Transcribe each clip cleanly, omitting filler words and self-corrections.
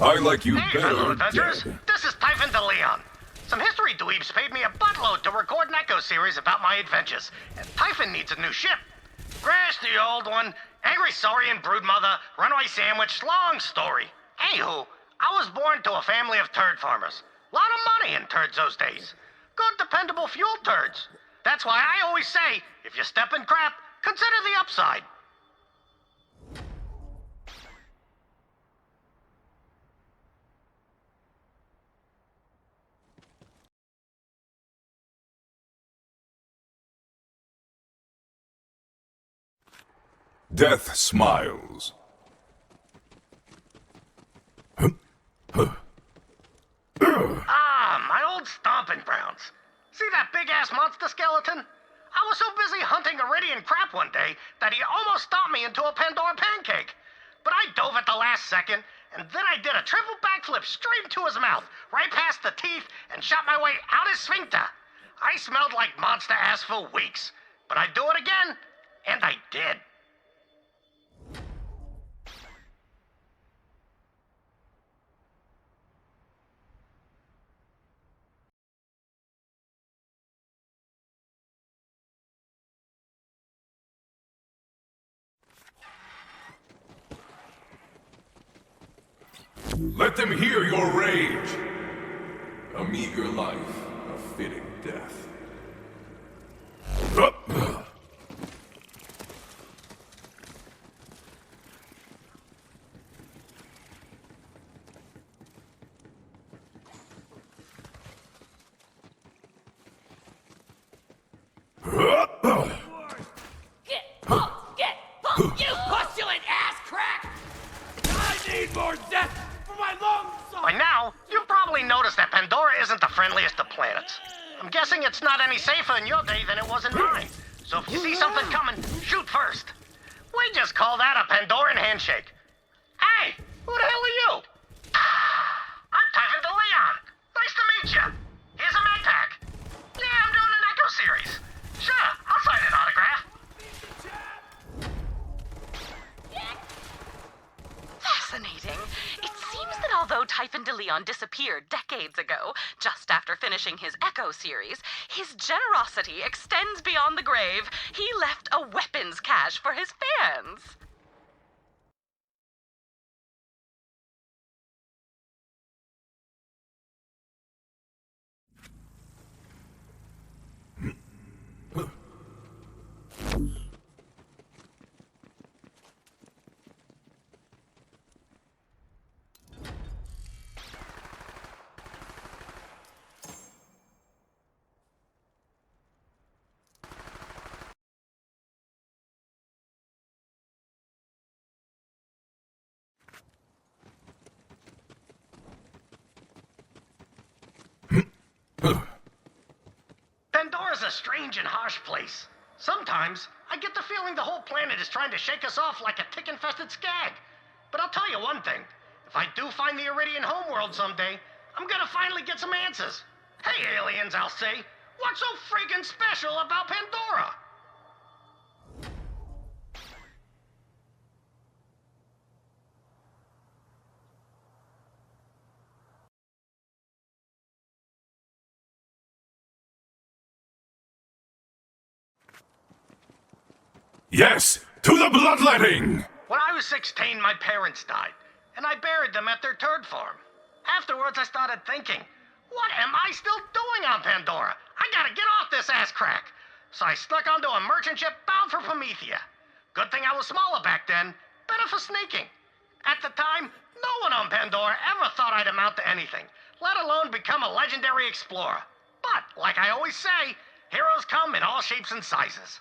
I like you Hey, better fellow adventurers. dead. This is Typhon de Leon. Some history dweebs paid me a buttload to record an echo series about my adventures, and Typhon needs a new ship. Crash the old one, angry saurian broodmother, runaway sandwich, long story. Anywho, I was born to a family of turd farmers. Lot of money in turds those days. Good, dependable fuel turds. That's why I always say, if you step in crap, consider the upside. Death smiles. Ah, my old stomping grounds. See that big-ass monster skeleton? I was so busy hunting Iridian crap one day that he almost stomped me into a Pandora pancake. But I dove at the last second, and then I did a triple backflip straight into his mouth, right past the teeth, and shot my way out his sphincter. I smelled like monster ass for weeks. But I'd do it again, and I did. Let them hear your rage. A meager life, a fitting death. Get pumped, you pustulant ass crack! I need more death for my lungs! By now, you've probably noticed that Pandora isn't the friendliest of planets. I'm guessing it's not any safer in your day than it was in mine. So if you see something coming, shoot first. We just call that a Pandoran handshake. Hey, who the hell are you? I'm Typhon de Leon. Nice to meet you. Here's a med pack. Yeah, I'm doing an echo series. Sure, I'll sign an autograph. Fascinating. It seems that although Typhon de Leon disappeared decades ago, just after finishing his Echo series, his generosity extends beyond the grave. He left a weapons cache for his fans. Pandora's a strange and harsh place. Sometimes, I get the feeling the whole planet is trying to shake us off like a tick-infested skag. But I'll tell you one thing. If I do find the Iridian homeworld someday, I'm gonna finally get some answers. Hey, aliens, I'll say. What's so freaking special about Pandora? Yes, to the bloodletting! When I was 16, my parents died, and I buried them at their turd farm. Afterwards, I started thinking, what am I still doing on Pandora? I gotta get off this ass crack. So I snuck onto a merchant ship bound for Promethea. Good thing I was smaller back then, better for sneaking. At the time, no one on Pandora ever thought I'd amount to anything, let alone become a legendary explorer. But, like I always say, heroes come in all shapes and sizes.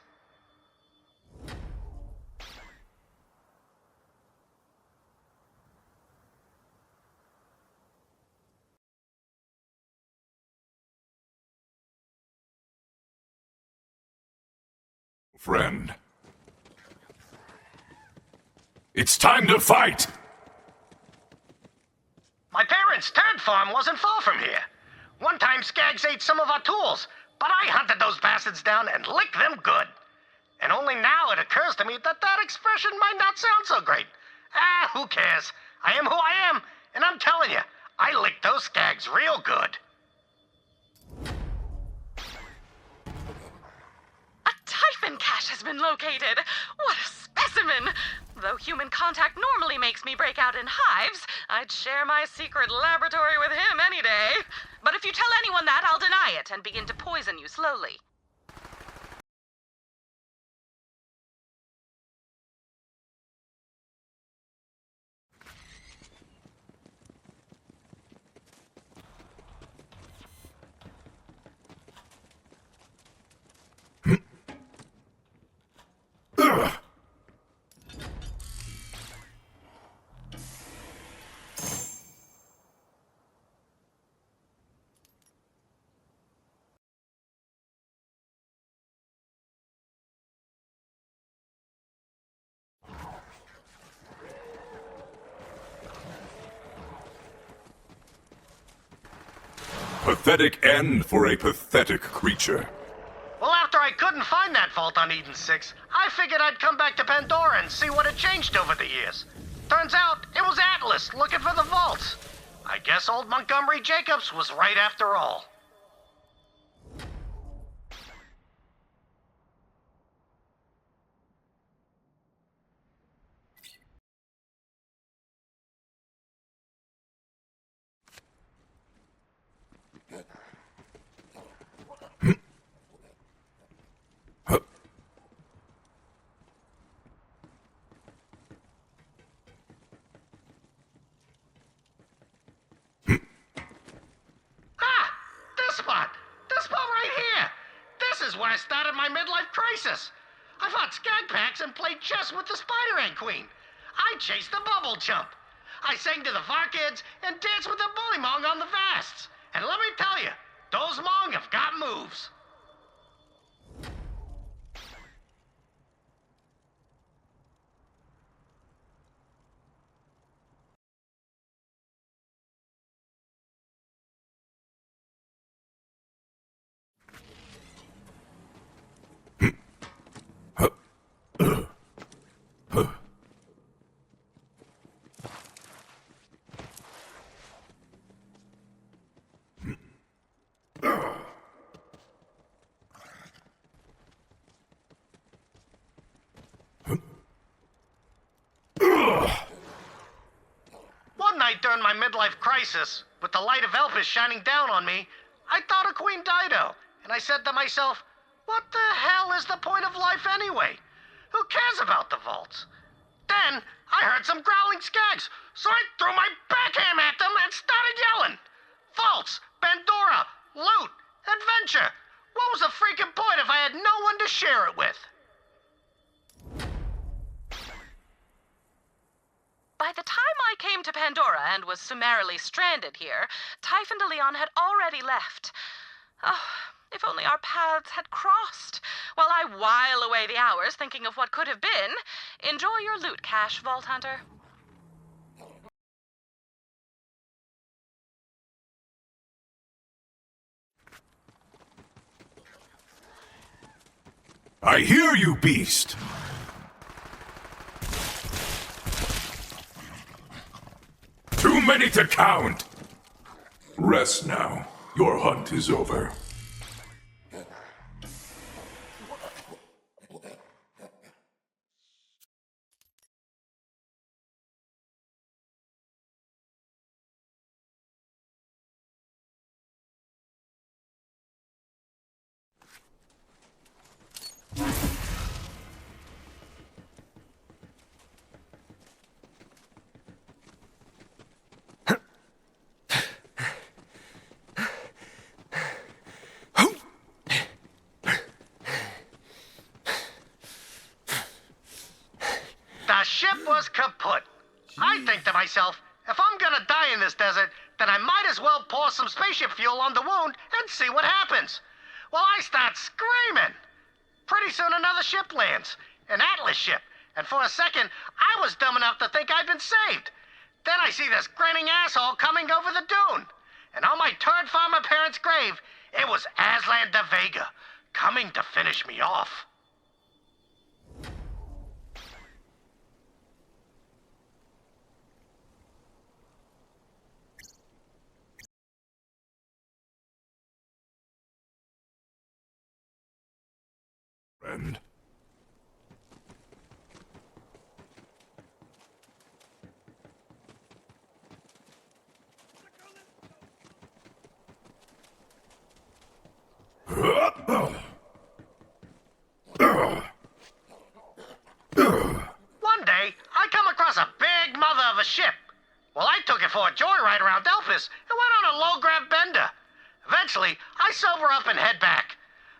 Friend. It's time to fight! My parents' turd farm wasn't far from here. One time Skags ate some of our tools, but I hunted those bastards down and licked them good. And only now it occurs to me that that expression might not sound so great. Ah, who cares? I am who I am, and I'm I'm telling you, I licked those skags real good. A Typhon cache has been located. What a specimen! Though human contact normally makes me break out in hives, I'd share my secret laboratory with him any day. But if you tell anyone that, I'll deny it and begin to poison you slowly. Pathetic end for a pathetic creature. Well, after I couldn't find that vault on Eden 6, I figured I'd come back to Pandora and see what had changed over the years. Turns out, it was Atlas looking for the vaults. I guess old Montgomery Jakobs was right after all. Where I started my midlife crisis. I fought skag packs and played chess with the Spider-Ant Queen. I chased the bubble chump. I sang to the Varkids and danced with the Bullymong on the Vasts. And let me tell you, those Mong have got moves. During my midlife crisis, with the light of Elpis shining down on me, I thought of Queen Dido, and I said to myself, what the hell is the point of life anyway? Who cares about the vaults? Then, I heard some growling skags, so I threw my backhand at them and started yelling. Vaults, Pandora, loot, adventure. What was the freaking point if I had no one to share it with? By the time I came to Pandora and was summarily stranded here, Typhon de Leon had already left. Oh, if only our paths had crossed. While I while away the hours thinking of what could have been, enjoy your loot cache, Vault Hunter. I hear you, beast! Too many to count! Rest now. Your hunt is over. The ship was kaput. I think to myself, if I'm gonna die in this desert, then I might as well pour some spaceship fuel on the wound and see what happens. Well, I start screaming. Pretty soon another ship lands, an Atlas ship, and for a second, I was dumb enough to think I'd been saved. Then I see this grinning asshole coming over the dune. And on my turd farmer parents' grave, it was Aslan de Vega, coming to finish me off. friend. One day, I come across a big mother of a ship. Well, I took it for a joyride around Delphis and went on a low-grav bender. Eventually, I sober up and head back.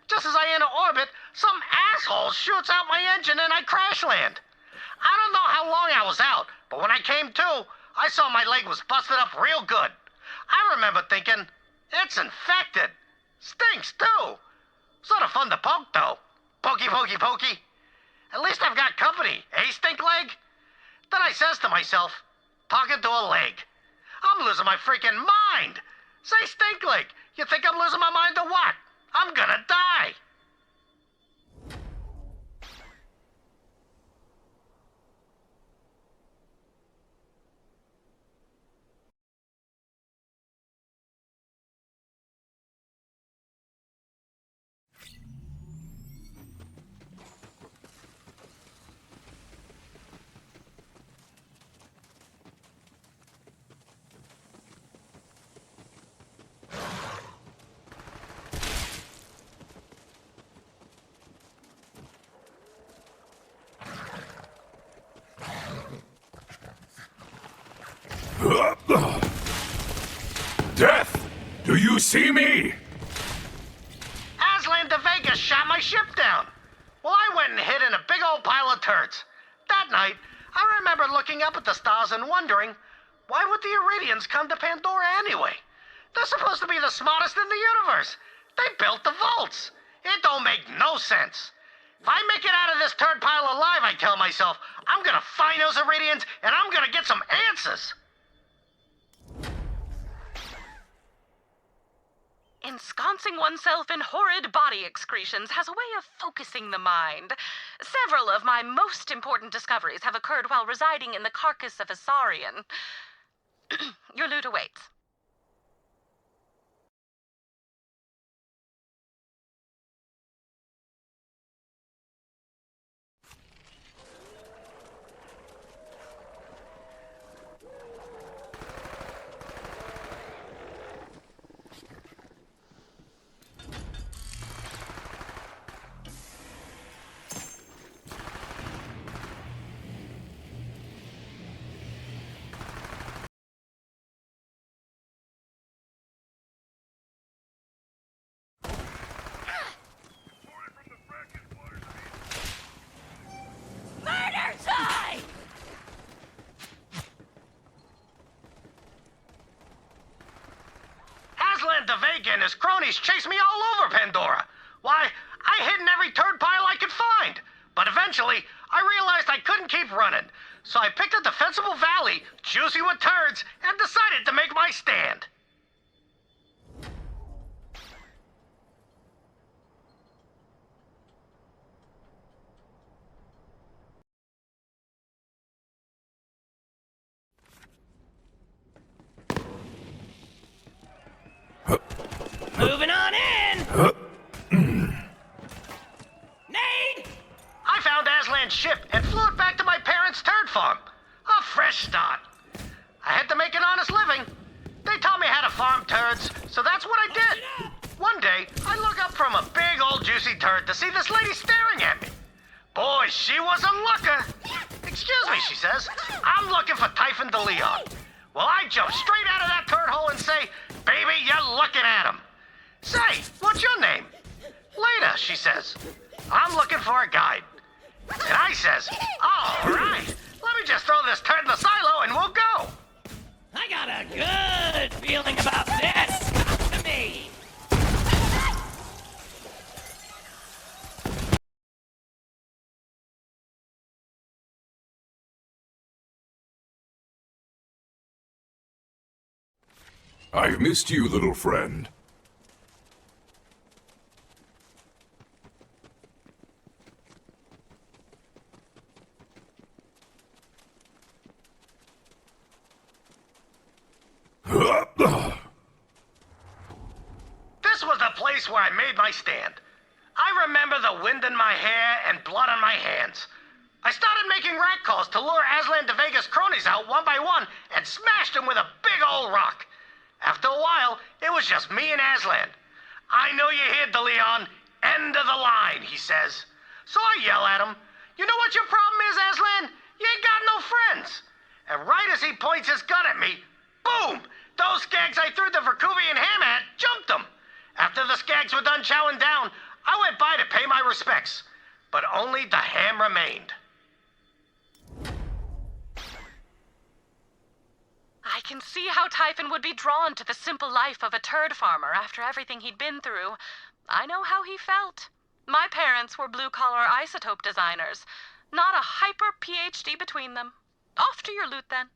Just as I enter orbit, some asshole shoots out my engine and I crash land. I don't know how long I was out, but when I came to, I saw my leg was busted up real good. I remember thinking, it's infected. Stinks, too. Sort of fun to poke, though. Pokey, pokey, pokey. At least I've got company, eh, stink leg? Then I says to myself, talking to a leg, I'm losing my freaking mind. Say, stink leg, you think I'm losing my mind or what? I'm gonna die. Death! Do you see me? Aslan de Vega shot my ship down. Well, I went and hid in a big old pile of turds. That night, I remember looking up at the stars and wondering, why would the Iridians come to Pandora anyway? They're supposed to be the smartest in the universe. They built the vaults. It don't make no sense. If I make it out of this turd pile alive, I tell myself, I'm gonna find those Iridians and I'm gonna get some answers. Ensconcing oneself in horrid body excretions has a way of focusing the mind. Several of my most important discoveries have occurred while residing in the carcass of a saurian. Your loot awaits. De Vega and his cronies chased me all over Pandora. Why, I hid in every turd pile I could find. But eventually, I realized I couldn't keep running. So I picked a defensible valley, juicy with turds, and decided to make my stand. Moving on in! Nade! I found Aslan's ship and flew it back to my parents' turd farm. A fresh start. I had to make an honest living. They taught me how to farm turds, so that's what I did. One day, I look up from a big old juicy turd to see this lady staring at me. Boy, she was a looker. Excuse me, she says. I'm looking for Typhon de Leon. Well, I jump straight out of that turd hole and say, baby, you're looking at him. Say, what's your name? Leda, she says. I'm looking for a guide. And I says, all right, let me just throw this turd in the silo and we'll go. I got a good feeling about this. Come to me. I missed you, little friend. This was the place where I made my stand. I remember the wind in my hair and blood on my hands. I started making rat calls to lure Aslan de Vega's cronies out one by one and smashed them with a big old rock. After a while, it was just me and Aslan. I know you hear De Leon. End of the line, he says. So I yell at him, you know what your problem is, Aslan? You ain't got no friends. And right as he points his gun at me, boom! Those skags I threw the Verkuvian ham at jumped them. After the skags were done chowing down, I went by to pay my respects. But only the ham remained. I can see how Typhon would be drawn to the simple life of a turd farmer after everything he'd been through. I know how he felt. My parents were blue-collar isotope designers. Not a hyper PhD between them. Off to your loot, then.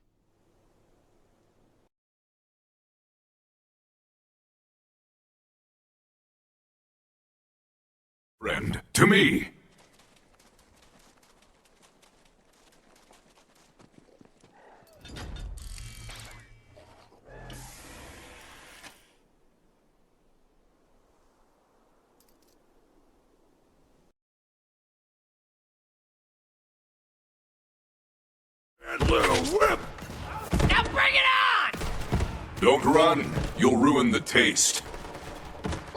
Friend, to me! And little whip! Now bring it on! Don't run, you'll ruin the taste.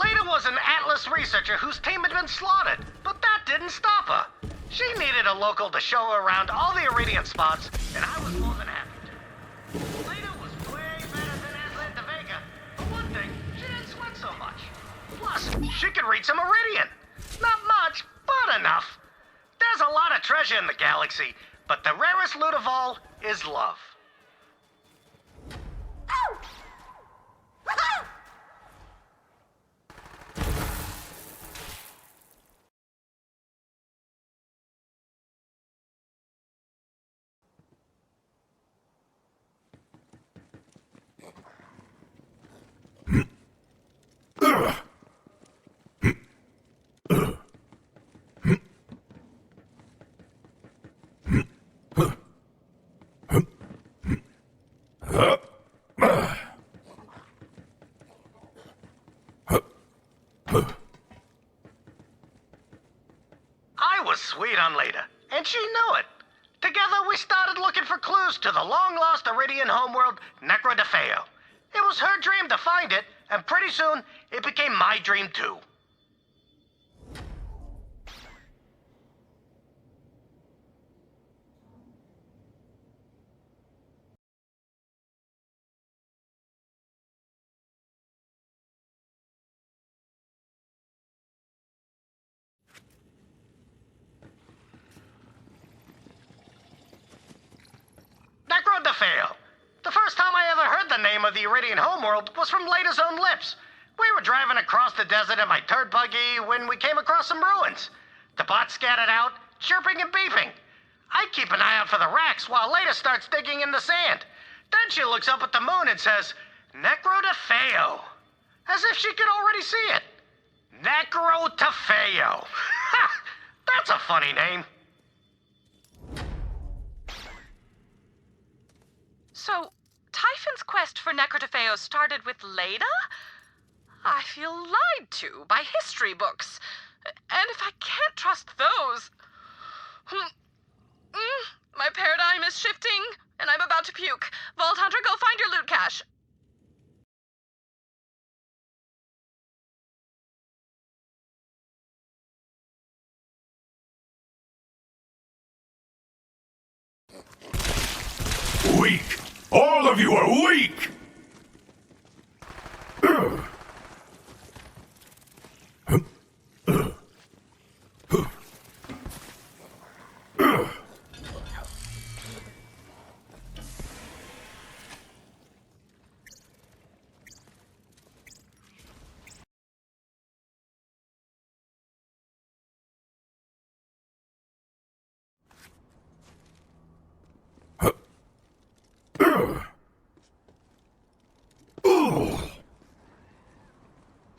Leda was an Atlas researcher whose team had been slaughtered, but that didn't stop her. She needed a local to show her around all the Iridian spots, and I was more than happy to. Leda was way better than Aslan de Vega. For one thing, she didn't sweat so much. Plus, she could reach some Iridian. Not much, but enough. There's a lot of treasure in the galaxy, but the rarest loot of all is love. Ow! Woohoo! I was sweet on Leda, and she knew it. Together, we started looking for clues to the long-lost Iridian homeworld, Necro de Feo. It was her dream to find it, and pretty soon, it became my dream too. Necro de Feo. The first time I ever heard the name of the Iridian homeworld was from Leda's own lips. We were driving across the desert in my turd buggy when we came across some ruins. The bots scattered out, chirping and beeping. I keep an eye out for the racks while Leda starts digging in the sand. Then she looks up at the moon and says, Necro de Feo. As if she could already see it. Necro de Feo. Ha! That's a funny name. So, Typhon's quest for Necro de Feo started with Leda? I feel lied to by history books. And if I can't trust those... My paradigm is shifting, and I'm about to puke. Vault Hunter, go find your loot cache. Weak! All of you are weak!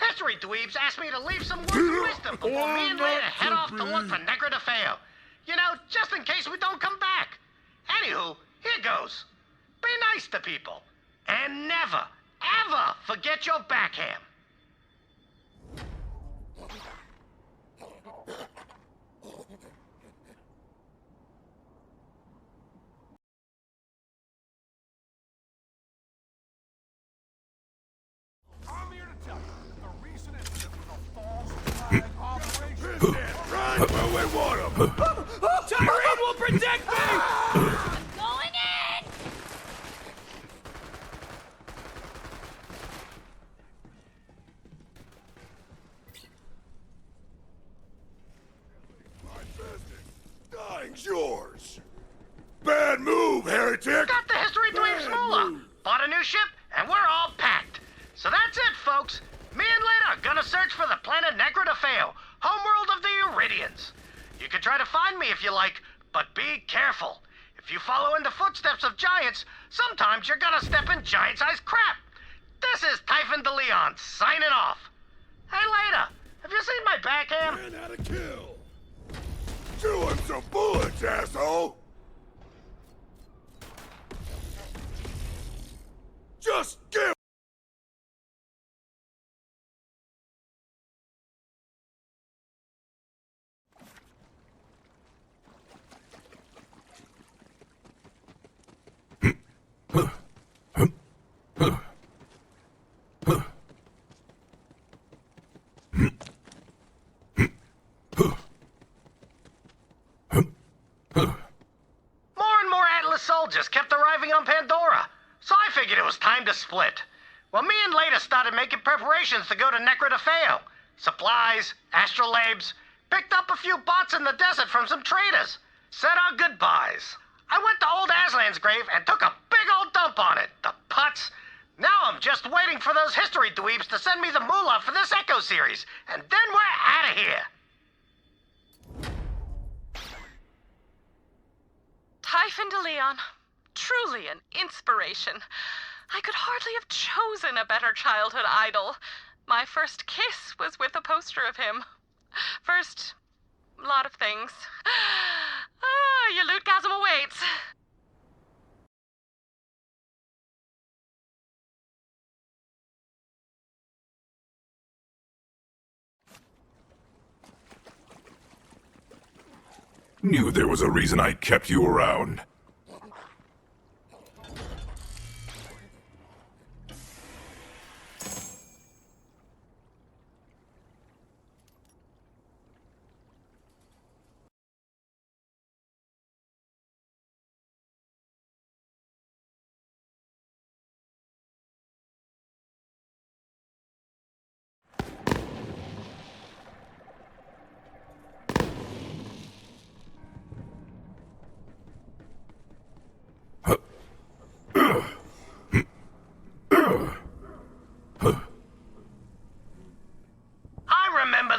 History dweebs asked me to leave some words of wisdom before me and Leda head off to look for Necro de Feo. You know, just in case we don't come back. Anywho, here goes. Be nice to people. And never, ever forget your backhand. Tyrene will protect me! Going in! My business. Dying's yours. Bad move, heretic. Got the history dweebs moolah. Bought a new ship, and we're all packed. So that's it, folks. Me and Leda are gonna search for the planet Negridafeo, homeworld of the Iridians. You can try to find me if you like, but be careful. If you follow in the footsteps of giants, sometimes you're gonna step in giant-sized crap. This is Typhon de Leon, signing off. Hey, Leda, have you seen my backhand? Man had a kill. Chew him some bullets, asshole. Just give. More and more Atlas soldiers kept arriving on Pandora, so I figured it was time to split. Well, me and Leda started making preparations to go to Negridafeo. Supplies, astrolabes, picked up a few bots in the desert from some traders. Said our goodbyes. I went to old Aslan's grave and took a big old dump on it. The putz. Now I'm just waiting for those history dweebs to send me the moolah for this Echo series, and then we're out of here. Typhon de Leon, truly an inspiration. I could hardly have chosen a better childhood idol. My first kiss was with a poster of him. First, lot of things. Your lootgasm awaits. Knew there was a reason I kept you around.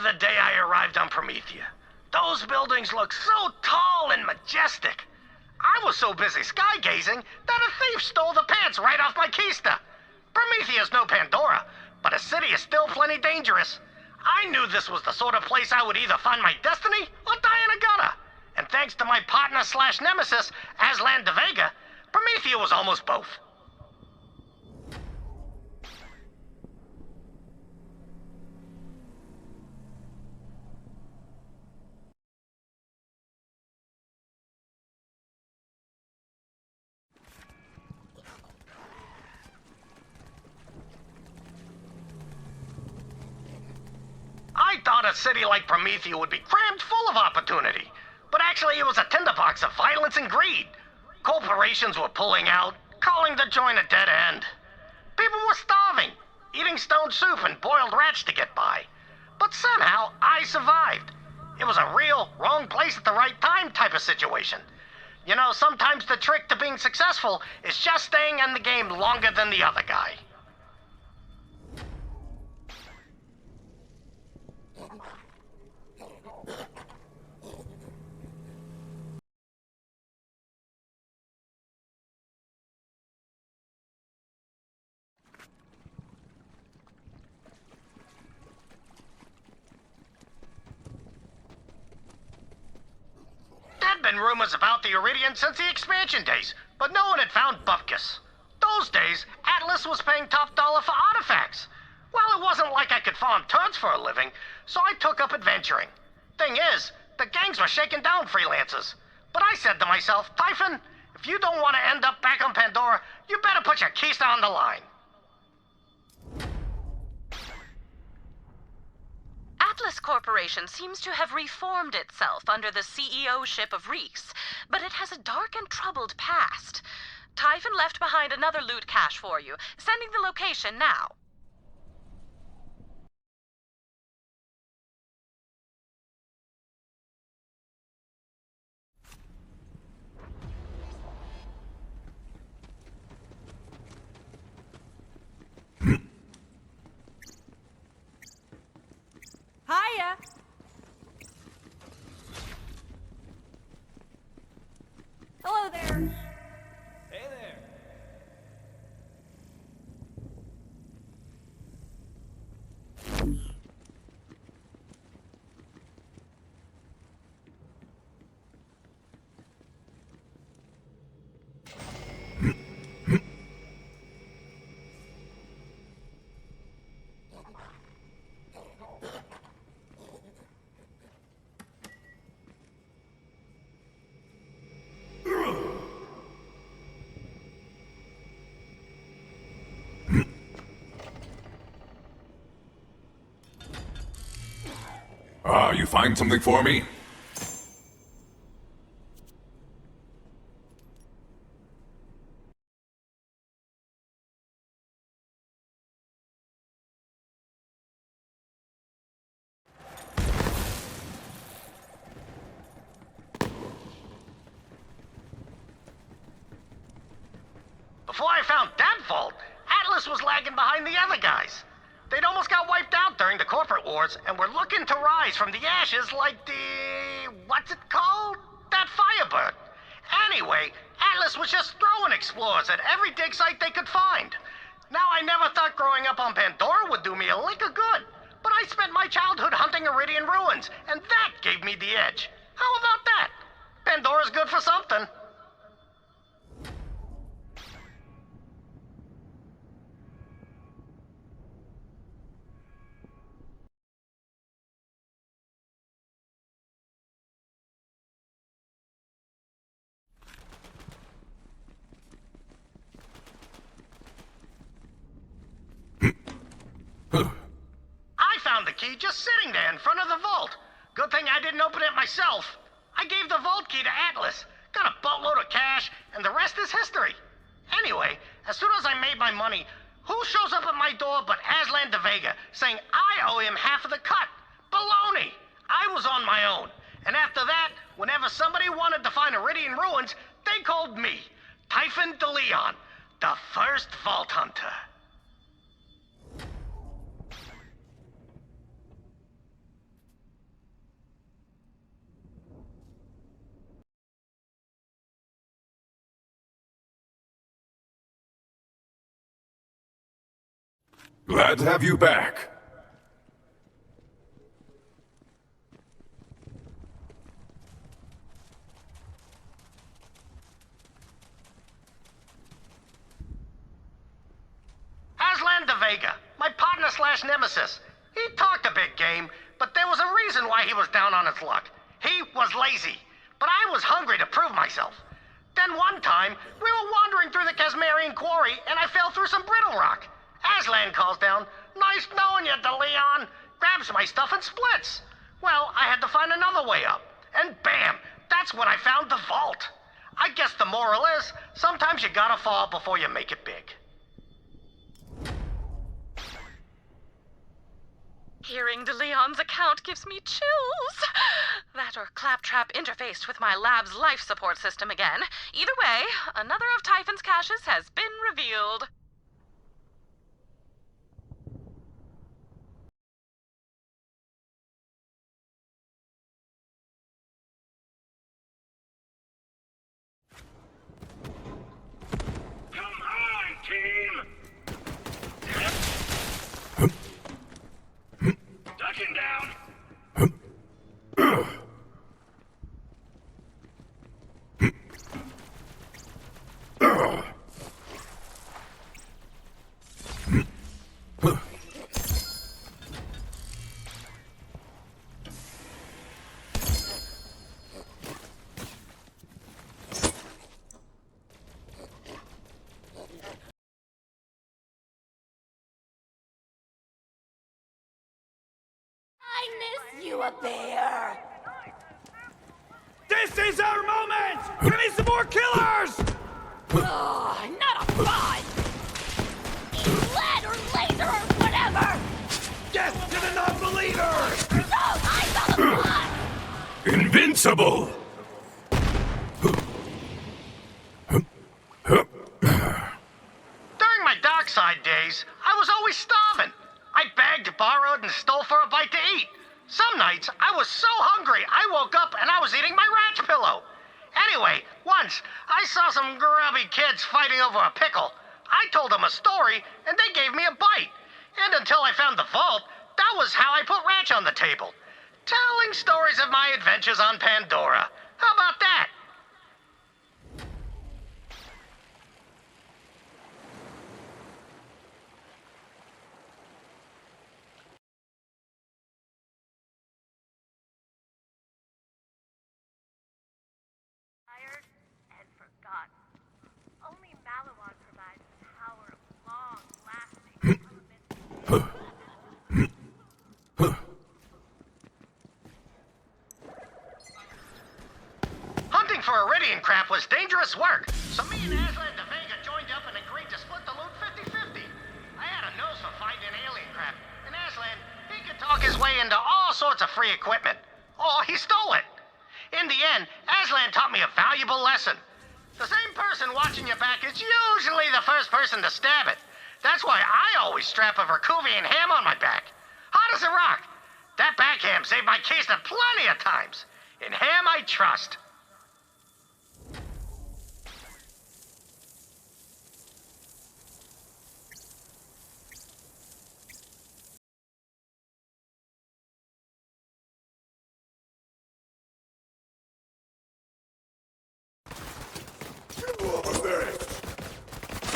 The day I arrived on Promethea. Those buildings looked so tall and majestic. I was so busy sky-gazing that a thief stole the pants right off my keister. Promethea's no Pandora, but a city is still plenty dangerous. I knew this was the sort of place I would either find my destiny or die in a gutter. And thanks to my partner/nemesis, Aslan de Vega, Promethea was almost both. I thought a city like Promethea would be crammed full of opportunity, but actually it was a tinderbox of violence and greed. Corporations were pulling out, calling the joint a dead end. People were starving, eating stone soup and boiled rats to get by. But somehow I survived. It was a real wrong place at the right time type of situation. You know, sometimes the trick to being successful is just staying in the game longer than the other guy. There'd been rumors about the Iridian since the expansion days, but no one had found Bupkis. Those days, Atlas was paying top dollar for artifacts. Well, it wasn't like I could farm turds for a living, so I took up adventuring. Thing is, the gangs were shaking down freelancers. But I said to myself, Typhon, if you don't want to end up back on Pandora, you better put your keister on the line. Atlas Corporation seems to have reformed itself under the CEO-ship of Reese, but it has a dark and troubled past. Typhon left behind another loot cache for you, sending the location now. Hiya! Hello there! Hey there. You find something for me? Before I found that vault, Atlas was lagging behind the other guys. They'd almost got wiped out during the corporate wars and were looking to rise from the ashes like the... what's it called? That Firebird. Anyway, Atlas was just throwing explorers at every dig site they could find. Now, I never thought growing up on Pandora would do me a lick of good, but I spent my childhood hunting Meridian Ruins, and that gave me the edge. How about that? Pandora's good for something. I found the key just sitting there in front of the vault. Good thing I didn't open it myself. I gave the vault key to Atlas, got a boatload of cash, and the rest is history. Anyway, as soon as I made my money, who shows up at my door but Aslan de Vega, saying I owe him half of the cut? Baloney! I was on my own. And after that, whenever somebody wanted to find Meridian Ruins, they called me, Typhon de Leon, the first vault hunter. Glad to have you back. Aslan de Vega, my partner slash nemesis. He talked a big game, but there was a reason why he was down on his luck. He was lazy, but I was hungry to prove myself. Then one time, we were wandering through the Casmarian quarry, and I fell through some brittle rock. Aslan calls down, "Nice knowing you, De Leon," grabs my stuff and splits. Well, I had to find another way up. And bam, that's when I found the vault. I guess the moral is, sometimes you gotta fall before you make it big. Hearing De Leon's account gives me chills. That or Claptrap interfaced with my lab's life support system again. Either way, another of Typhon's caches has been revealed. Come on, team! Ducking down! kindness, you a bear! This is our moment! Give me some more killers! Oh, not a fun! Eat lead or laser or whatever! Death to the non-believers! No, I saw the blood! Invincible! During my dark side days, I was always starving. I begged, borrowed, and stole for a bite to eat. Some nights, I was so hungry, I woke up and I was eating my ranch pillow. Anyway, once, I saw some grubby kids fighting over a pickle. I told them a story, and they gave me a bite. And until I found the vault, that was how I put ranch on the table. Telling stories of my adventures on Pandora. How about that? Tired and forgotten. Only Maliwan provides the power of long-lasting elemental. Hunting for Iridian crap was dangerous work, so me and Aslan the Vega joined up and agreed to split the loot 50-50. I had a nose for finding alien crap, and Aslan, he could talk his way into all sorts of free equipment. Or he stole it. In the end, Aslan taught me a valuable lesson. The same person watching your back is usually the first person to stab it. That's why I always strap a Verkuvian ham on my back. Hot as a rock. That back ham saved my case plenty of times. In ham I trust.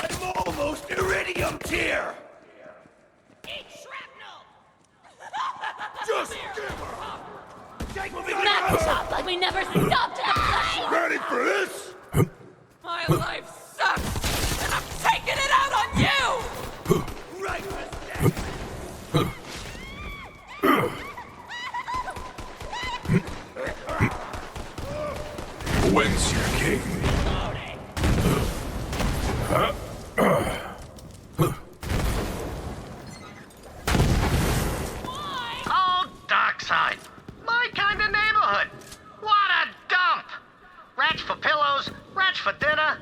I'm almost iridium tier! Eat shrapnel! Just give her! Take me Snap chop like we never stopped at a flame! Ready for this? My life sucks, and I'm taking it out on you! Right for Whence you came? Oh, Dockside. My kind of neighborhood. What a dump. Rats for pillows, rats for dinner.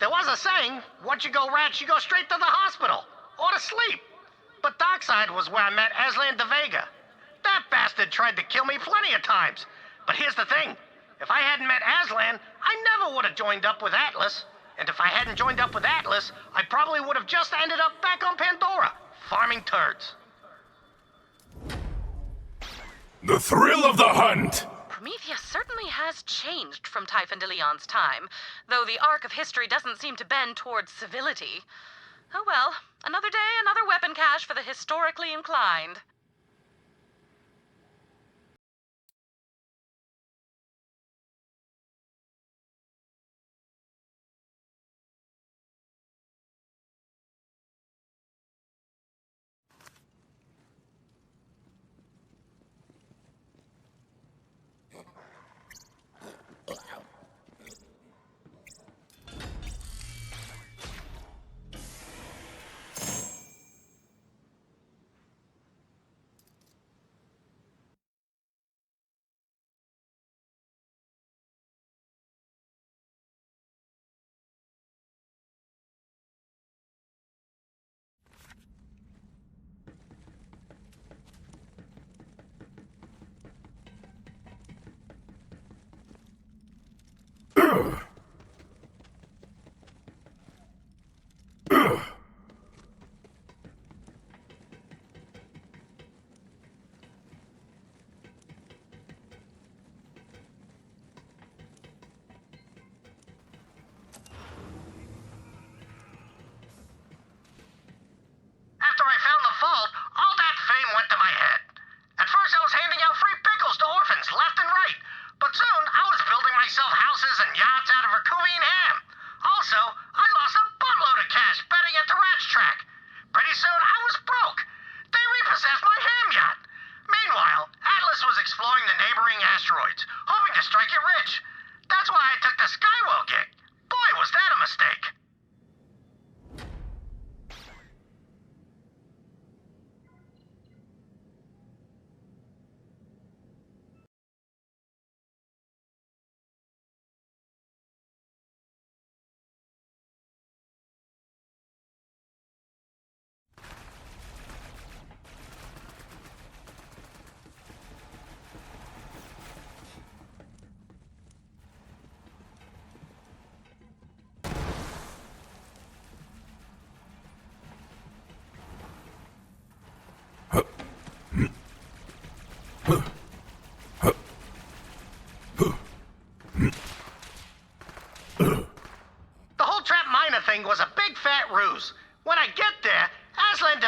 There was a saying, once you go rats, you go straight to the hospital. Or to sleep. But Dockside was where I met Aslan de Vega. That bastard tried to kill me plenty of times. But here's the thing. If I hadn't met Aslan, I never would have joined up with Atlas. And if I hadn't joined up with Atlas, I probably would have just ended up back on Pandora, farming turds. The thrill of the hunt! Prometheus certainly has changed from Typhon de Leon's time, though the arc of history doesn't seem to bend towards civility. Oh well, another day, another weapon cache for the historically inclined.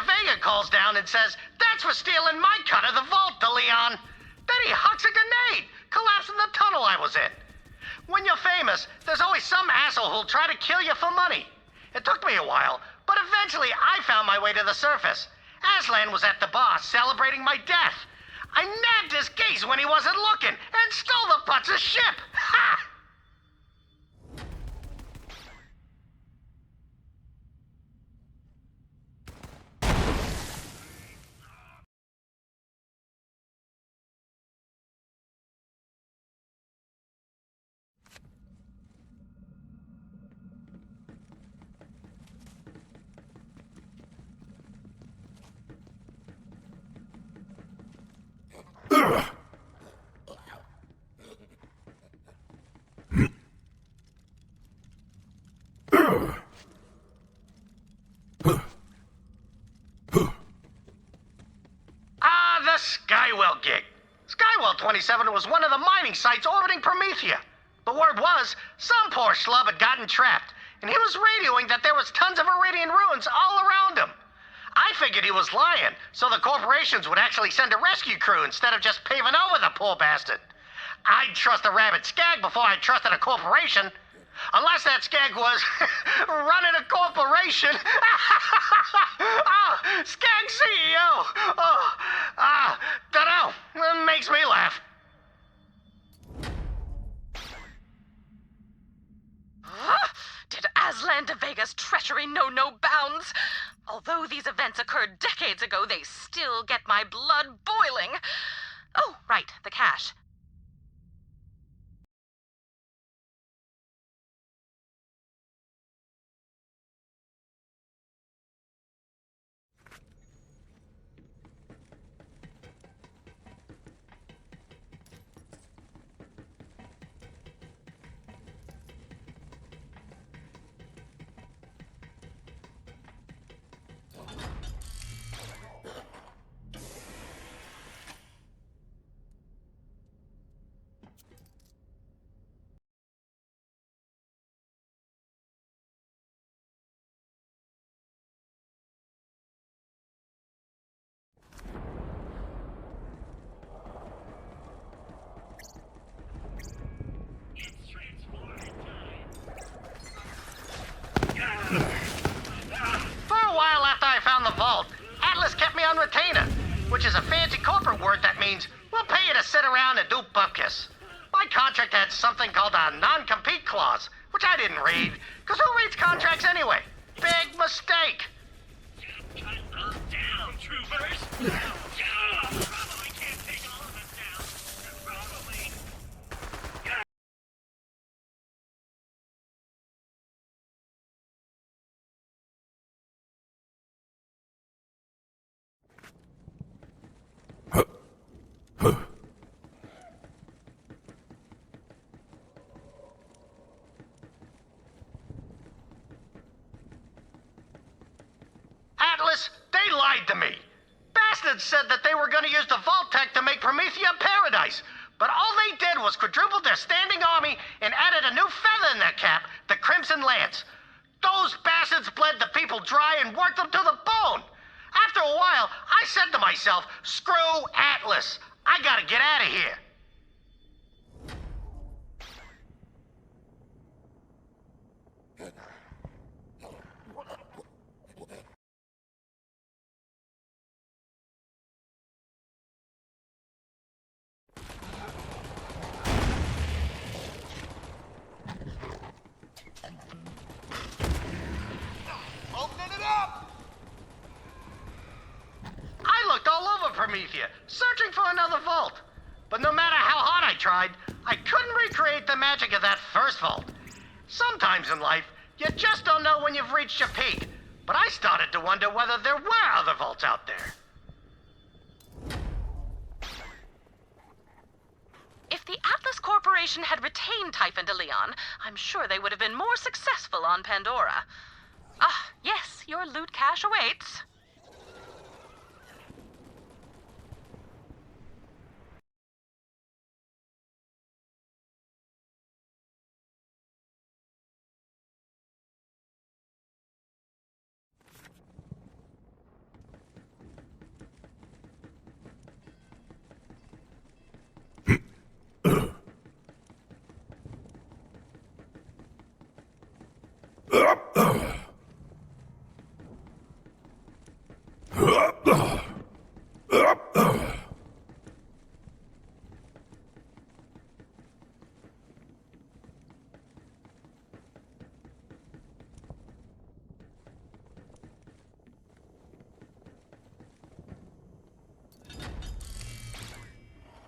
Vega calls down and says, "That's for stealing my cut of the vault, DeLeon." Then he hucks a grenade, collapsing the tunnel I was in. When you're famous, there's always some asshole who'll try to kill you for money. It took me a while, but eventually I found my way to the surface. Aslan was at the bar celebrating my death. I nabbed his geese when he wasn't looking and stole the putz's ship. Ha! The Skywell gig. Skywell 27 was one of the mining sites orbiting Promethea. The word was, some poor schlub had gotten trapped, and he was radioing that there was tons of Meridian ruins all around him. I figured he was lying, so the corporations would actually send a rescue crew instead of just paving over the poor bastard. I'd trust a rabid skag before I trusted a corporation. Unless that skag was running a corporation. Oh, skag CEO. Oh, dunno. It makes me laugh. Did Aslan de Vega's treachery know no bounds? Although these events occurred decades ago, they still get my blood boiling. Oh, right, the cash. For a while after I found the vault, Atlas kept me on retainer, which is a fancy corporate word that means we'll pay you to sit around and do bupkis. My contract had something called a non-compete clause, which I didn't read, because who reads contracts anyway? Big mistake. Down, troopers! Probably can't take all of us down. Probably. Atlas, they lied to me. Bastards said that they were going to use the vault tech to make Promethea paradise, but all they did was quadruple their standing army and added a new feather in their cap, the Crimson Lance. Those bastards bled the people dry and worked them to the bone. After a while, I said to myself, screw Atlas. I gotta get out of here. Promethea, searching for another vault. But no matter how hard I tried, I couldn't recreate the magic of that first vault. Sometimes in life, you just don't know when you've reached your peak. But I started to wonder whether there were other vaults out there. If the Atlas Corporation had retained Typhon de Leon, I'm sure they would have been more successful on Pandora. Ah, yes, your loot cache awaits.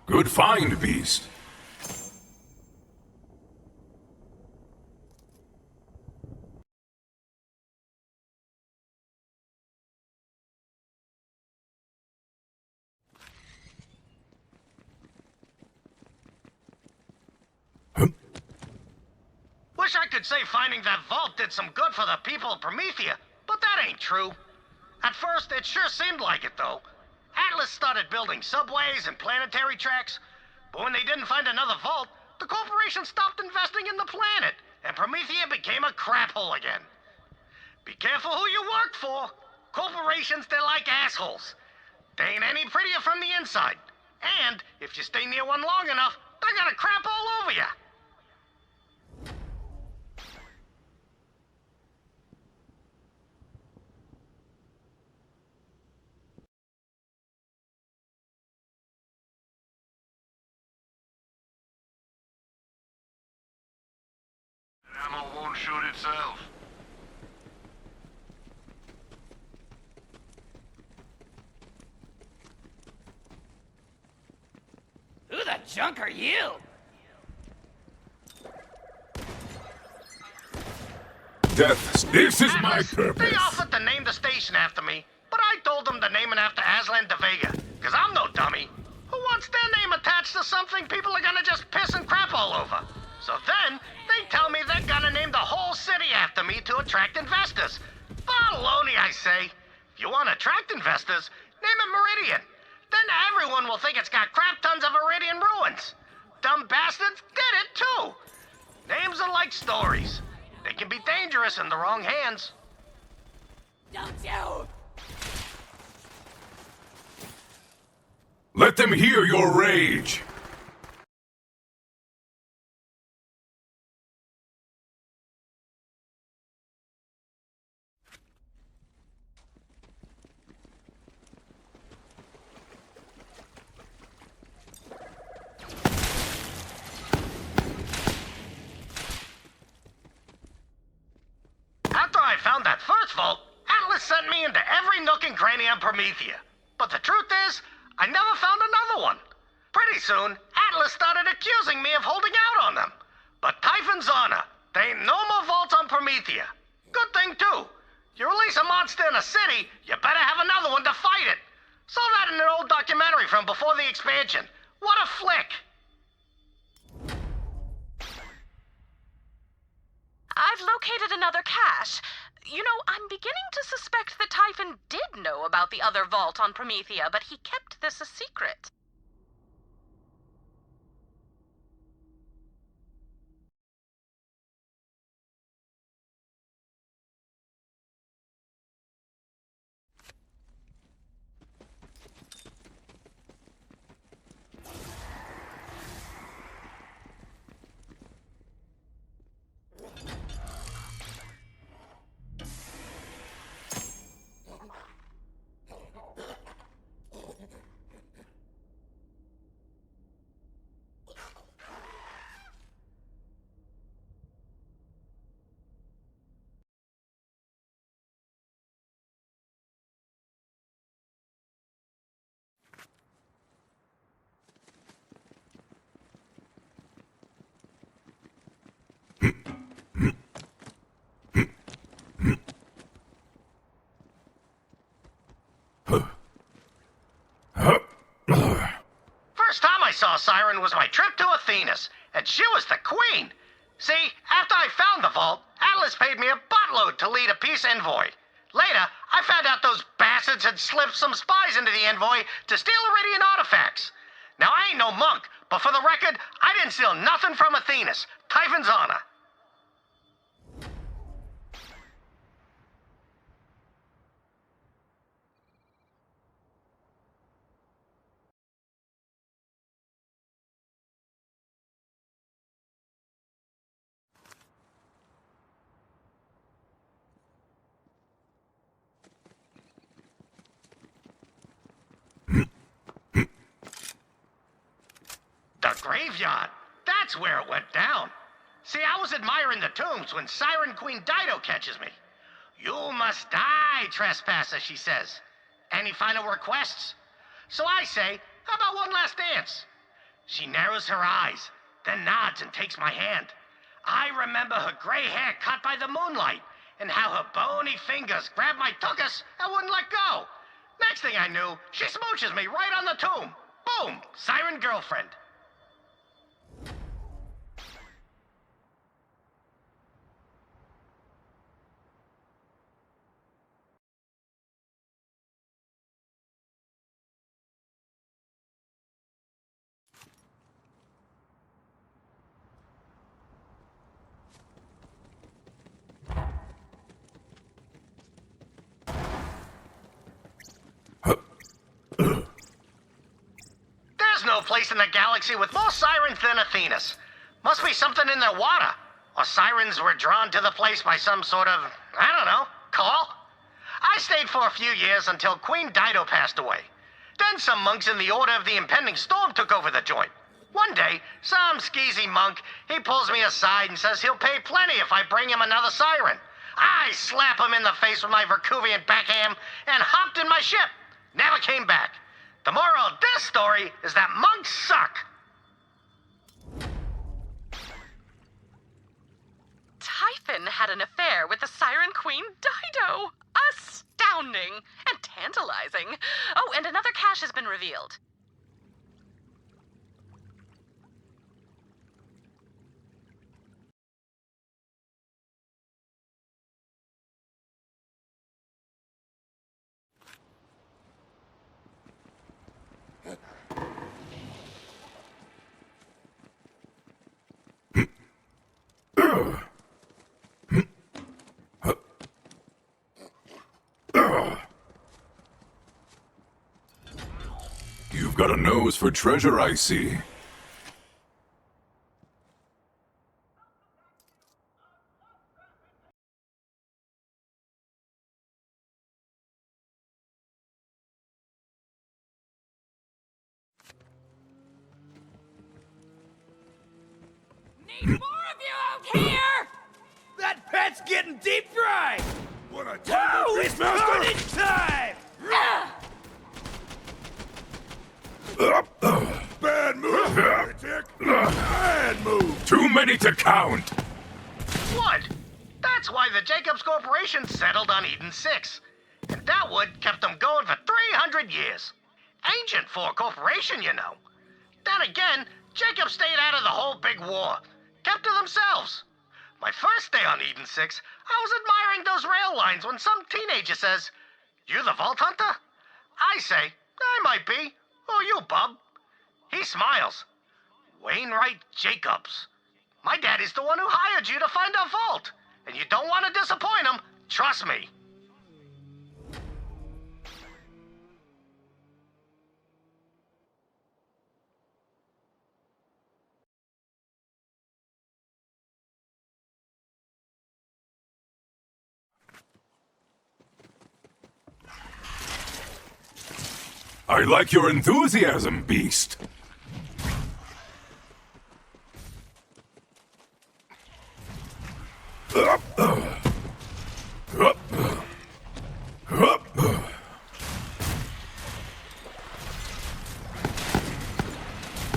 Good find, Beast. Wish I could say finding that vault did some good for the people of Promethea, but that ain't true. At first, it sure seemed like it, though. Atlas started building subways and planetary tracks, but when they didn't find another vault, the corporation stopped investing in the planet, and Promethea became a crap hole again. Be careful who you work for. Corporations, they're like assholes. They ain't any prettier from the inside. And if you stay near one long enough, they're gonna crap all over you. Ammo won't shoot itself. Who the junk are you? Death, this is my Atlas, purpose. they offered to name the station after me, but I told them to name it after Aslan de Vega, because I'm no dummy. Who wants their name attached to something people are gonna just piss and crap all over? So then, they tell me they're gonna name the whole city after me to attract investors. Baloney, I say. If you want to attract investors, name it Meridian. Then everyone will think it's got crap tons of Meridian ruins. Dumb bastards did it too. Names are like stories. They can be dangerous in the wrong hands. Don't you? Let them hear your rage. After I found that first vault, Atlas sent me into every nook and cranny on Promethea. But the truth is, I never found another one. Pretty soon, Atlas started accusing me of holding out on them. But Typhon's honor, there ain't no more vaults on Promethea. Good thing, too. You release a monster in a city, you better have another one to fight it. Saw that in an old documentary from before the expansion. What a flick! I've located another cache. You know, I'm beginning to suspect that Typhon did know about the other vault on Promethea, but he kept this a secret. First time I saw Siren was my trip to Athenas, and she was the queen. See, after I found the vault, Atlas paid me a buttload to lead a peace envoy. Later, I found out those bastards had slipped some spies into the envoy to steal Iridian artifacts. Now, I ain't no monk, but for the record, I didn't steal nothing from Athenas. Typhon's honor. graveyard. That's where it went down. See, I was admiring the tombs when Siren Queen Dido catches me. You must die, trespasser, she says. Any final requests? So I say, how about one last dance? She narrows her eyes, then nods and takes my hand. I remember her gray hair cut by the moonlight, and how her bony fingers grabbed my tuchus and wouldn't let go. Next thing I knew, she smooches me right on the tomb. Boom! Siren girlfriend. There's no place in the galaxy with more sirens than Athenas. Must be something in their water. Or sirens were drawn to the place by some sort of, I don't know, call? I stayed for a few years until Queen Dido passed away. Then some monks in the Order of the Impending Storm took over the joint. One day, some skeezy monk, he pulls me aside and says he'll pay plenty if I bring him another siren. I slap him in the face with my Verkuvian backhand and hopped in my ship. Never came back. The moral of this story is that monks suck. Typhon had an affair with the Siren Queen Dido. Astounding and tantalizing. Oh, and another cache has been revealed. You've got a nose for treasure, I see. Need more of you out here! That pet's getting deep fried! Wanna Whoa, it's carnage time! Bad move, heretic! Bad move! Too many to count! What? That's why the Jakobs Corporation settled on Eden 6. And that wood kept them going for 300 years. Ancient for a corporation, you know. Then again, Jakobs stayed out of the whole big war. Kept to themselves. My first day on Eden 6, I was admiring those rail lines when some teenager says, "You the Vault Hunter?" I say, "I might be. Who are you, bub?" He smiles. "Wainwright Jakobs. My daddy's the one who hired you to find our vault. And you don't want to disappoint him. Trust me." I like your enthusiasm, beast.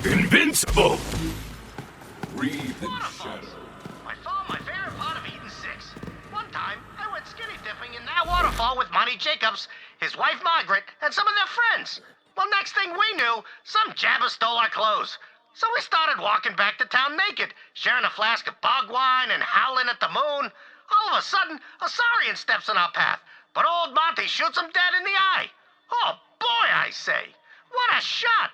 Invincible! Breathe in shadow. I found my favorite part of Eden 6. One time, I went skinny dipping in that waterfall with Monty Jakobs, his wife Margaret, and some of their friends. Well, next thing we knew, some jabber stole our clothes. So we started walking back to town naked, sharing a flask of bog wine and howling at the moon. All of a sudden, a Saurian steps in our path, but old Monty shoots him dead in the eye. Oh boy, I say. What a shot!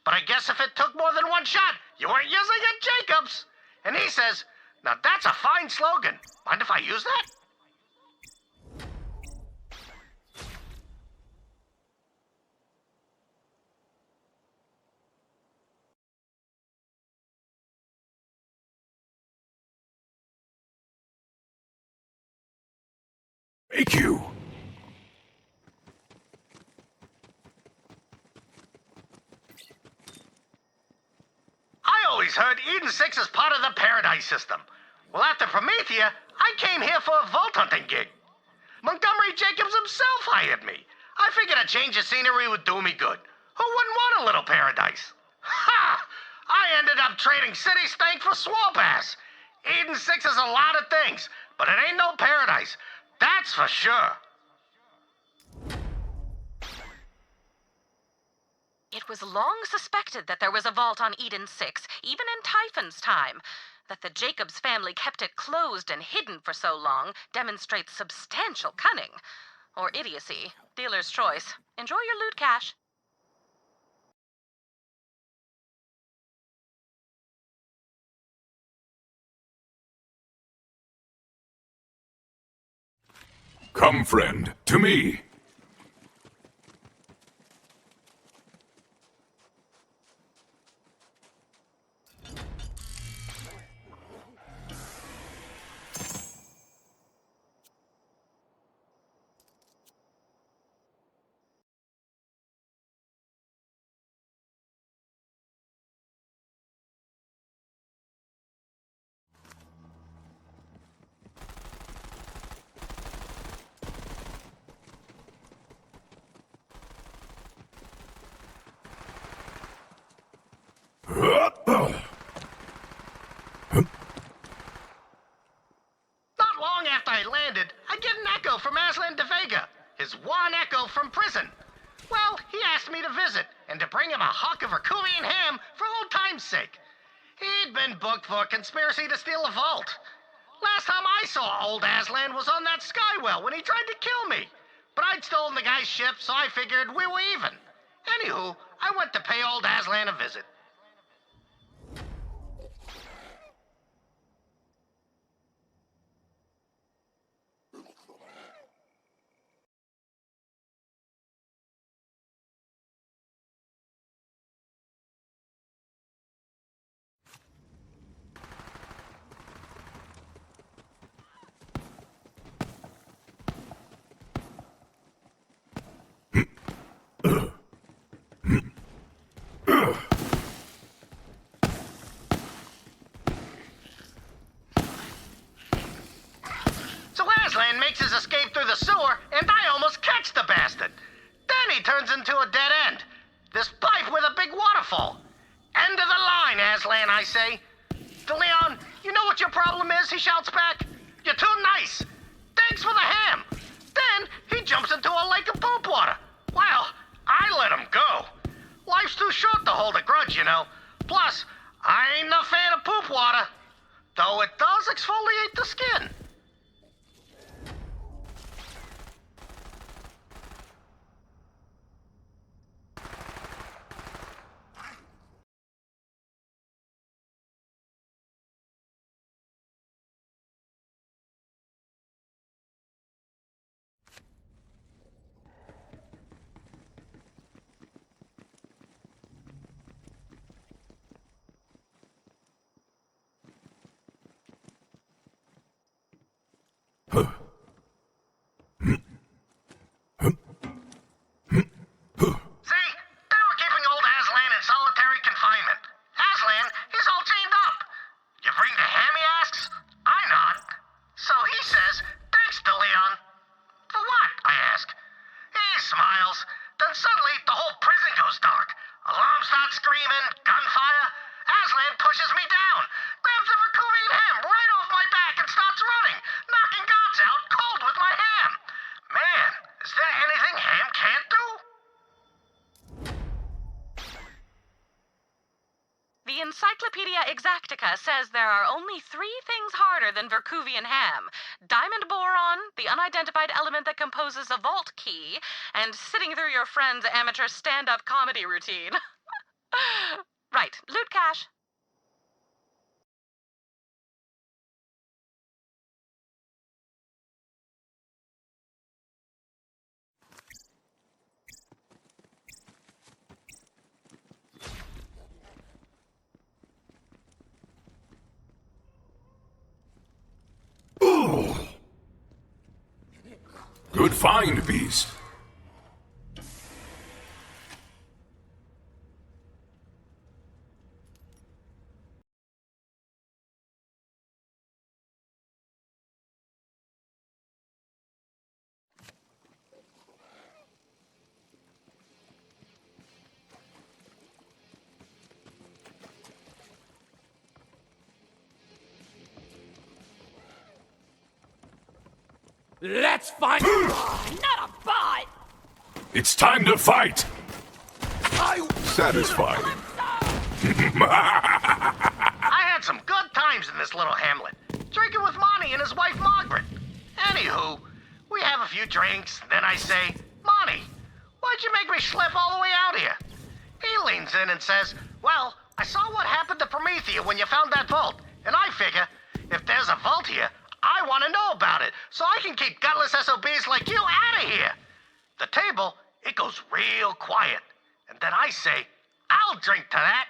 But I guess if it took more than one shot, you weren't using it, Jakobs. And he says, "Now that's a fine slogan. Mind if I use that?" Thank you. I always heard Eden 6 is part of the Paradise system. Well, after Promethea, I came here for a vault hunting gig. Montgomery Jakobs himself hired me. I figured a change of scenery would do me good. Who wouldn't want a little paradise? Ha! I ended up trading city stank for swamp ass. Eden 6 is a lot of things, but it ain't no paradise. That's for sure. It was long suspected that there was a vault on Eden 6, even in Typhon's time. That the Jakobs family kept it closed and hidden for so long demonstrates substantial cunning. Or idiocy. Dealer's choice. Enjoy your loot cache. Come, friend, to me. Not long after I landed, I get an echo from Aslan de Vega, his one echo from prison. Well, he asked me to visit and to bring him a hunk of Verkuvian ham for old time's sake. He'd been booked for a conspiracy to steal a vault. Last time I saw old Aslan was on that skywell when he tried to kill me. But I'd stolen the guy's ship, so I figured we were even. Anywho, I went to pay old Aslan a visit. So Aslan makes his escape through the sewer, and I almost catch the bastard. Then he turns into a dead end. This pipe with a big waterfall. End of the line, Aslan, I say. To Leon, you know what your problem is, he shouts back. You're too nice. Thanks for the ham. Then he jumps into a lake of poop water. Well, I let him go. Life's too short to hold a grudge, you know. Plus, I ain't no fan of poop water. Though it does exfoliate the skin. See, they were keeping old Aslan in solitary confinement. Aslan, he's all chained up. You bring the ham, he asks. I nod. So he says, thanks to Leon. For what? I ask. He smiles. Then suddenly the whole prison goes dark. Alarm starts screaming, gunfire. Aslan pushes me down, grabs the Verkuvian ham right off my back and starts running, knocking guards out cold with my ham. Man, is there anything ham can't do? The Encyclopedia Exactica says there are only 3 things harder than Verkuvian ham. Diamond boron, the unidentified element that composes a vault key, and sitting through your friend's amateur stand-up comedy routine. Right, loot cache. Good find, Beast. Let's find. Not a bot! It's time to fight! Satisfying. I had some good times in this little hamlet, drinking with Monty and his wife Margaret. Anywho, we have a few drinks, then I say, Monty, why'd you make me schlep all the way out here? He leans in and says, well, I saw what happened to Promethea when you found that vault, and I figure, if there's a vault here, I want to know about it, so I can keep gutless SOBs like you out of here. The table, it goes real quiet, and then I say, I'll drink to that.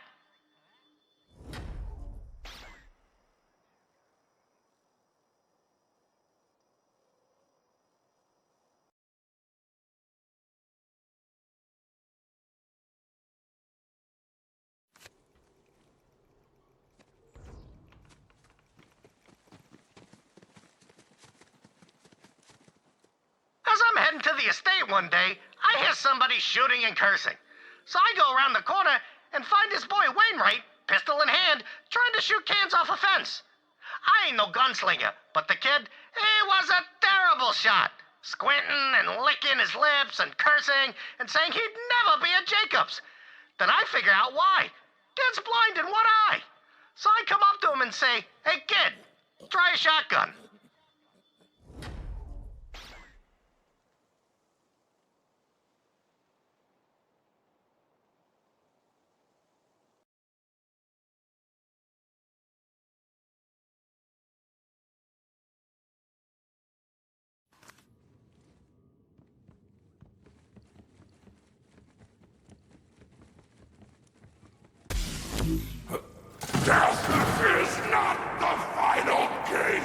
As I'm heading to the estate one day, I hear somebody shooting and cursing. So I go around the corner and find this boy Wainwright, pistol in hand, trying to shoot cans off a fence. I ain't no gunslinger, but the kid, he was a terrible shot. Squinting and licking his lips and cursing and saying he'd never be a Jakobs. Then I figure out why. Kid's blind in one eye. So I come up to him and say, hey kid, try a shotgun. Death is not the final gate!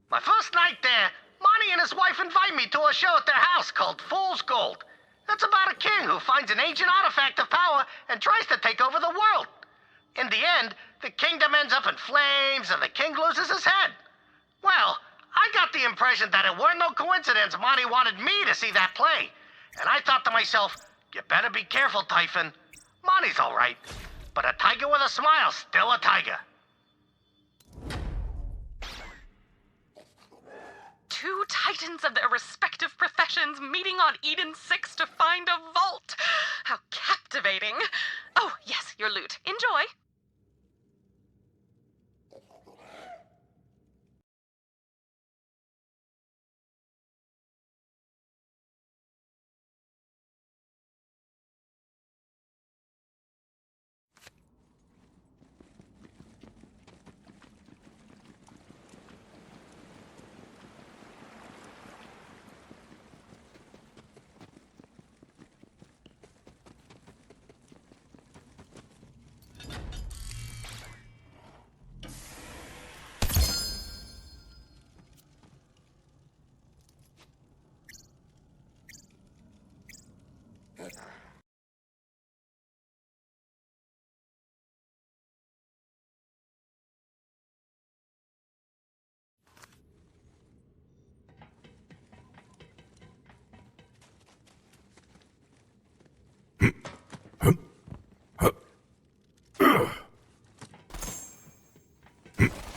My first night there, Monty and his wife invite me to a show at their house called Fool's Gold. It's about a king who finds an ancient artifact of power and tries to take over the world. In the end, the kingdom ends up in flames and the king loses his head. Well, I got the impression that it weren't no coincidence Monty wanted me to see that play. And I thought to myself, you better be careful, Typhon. Monty's all right, but a tiger with a smile's still a tiger. Two titans of their respective professions meeting on Eden 6 to find a vault. How captivating. Oh, yes, your loot. Enjoy.